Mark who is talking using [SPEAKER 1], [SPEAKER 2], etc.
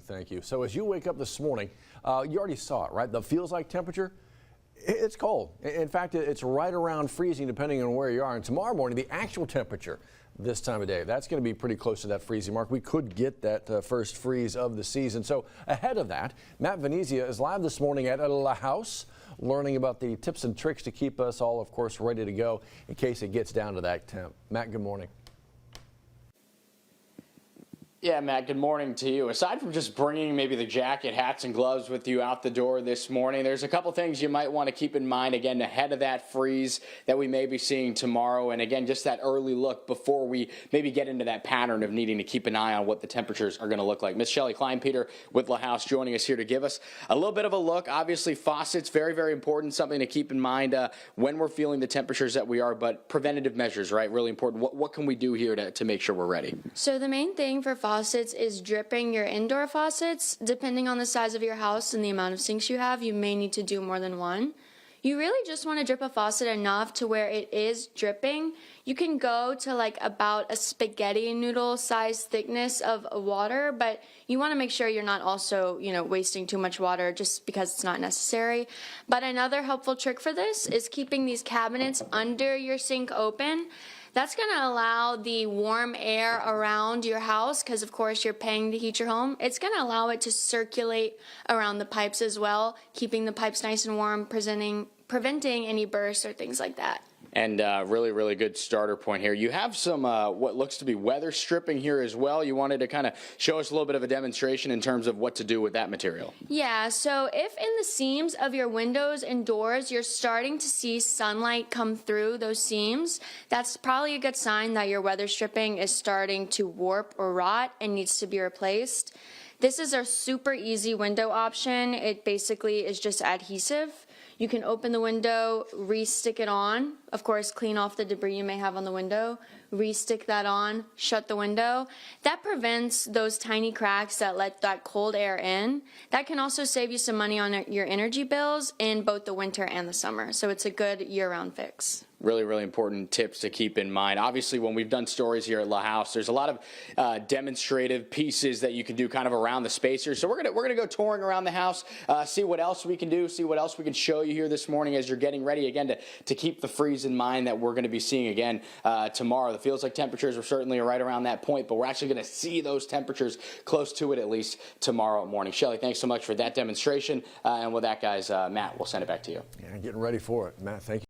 [SPEAKER 1] thank you. So as you wake up this morning, you already saw it, right? The feels like temperature, it's cold. In fact, it's right around freezing depending on where you are. And tomorrow morning, the actual temperature this time of day, that's going to be pretty close to that freezing mark. We could get that first freeze of the season. So ahead of that, Matt Venezia is live this morning at La House, learning about the tips and tricks to keep us all, of course, ready to go in case it gets down to that temp. Matt, good morning.
[SPEAKER 2] Yeah, Matt, good morning to you. Aside from just bringing maybe the jacket, hats, and gloves with you out the door this morning, there's a couple things you might want to keep in mind, again, ahead of that freeze that we may be seeing tomorrow. And again, just that early look before we maybe get into that pattern of needing to keep an eye on what the temperatures are going to look like. Miss Shelley Kleinpeter with La House joining us here to give us a little bit of a look. Obviously, faucets, very, very important, something to keep in mind when we're feeling the temperatures that we are, but preventative measures, right? Really important. What can we do here to make sure we're ready?
[SPEAKER 3] So the main thing for faucets is dripping your indoor faucets. Depending on the size of your house and the amount of sinks you have, you may need to do more than one. You really just want to drip a faucet enough to where it is dripping. You can go to like about a spaghetti noodle size thickness of water, but you want to make sure you're not also, wasting too much water just because it's not necessary. But another helpful trick for this is keeping these cabinets under your sink open. That's going to allow the warm air around your house, because of course you're paying to heat your home. It's going to allow it to circulate around the pipes as well, keeping the pipes nice and warm, preventing any bursts or things like that.
[SPEAKER 2] And really, really good starter point here. You have some what looks to be weather stripping here as well. You wanted to kind of show us a little bit of a demonstration in terms of what to do with that material.
[SPEAKER 3] Yeah, so if in the seams of your windows and doors you're starting to see sunlight come through those seams, that's probably a good sign that your weather stripping is starting to warp or rot and needs to be replaced. This is a super easy window option. It basically is just adhesive. You can open the window, re-stick it on. Of course, clean off the debris you may have on the window, re-stick that on, shut the window. That prevents those tiny cracks that let that cold air in. That can also save you some money on your energy bills in both the winter and the summer. So it's a good year-round fix.
[SPEAKER 2] Really, really important tips to keep in mind. Obviously, when we've done stories here at La House, there's a lot of demonstrative pieces that you can do kind of around the space here. So we're gonna go touring around the house, see what else we can do, see what else we can show you here this morning as you're getting ready again to keep the freeze in mind that we're going to be seeing again tomorrow. The feels like temperatures are certainly right around that point, but we're actually going to see those temperatures close to it at least tomorrow morning. Shelley, thanks so much for that demonstration. And with that, guys, Matt, we'll send it back to you.
[SPEAKER 1] Yeah, getting ready for it. Matt, thank you.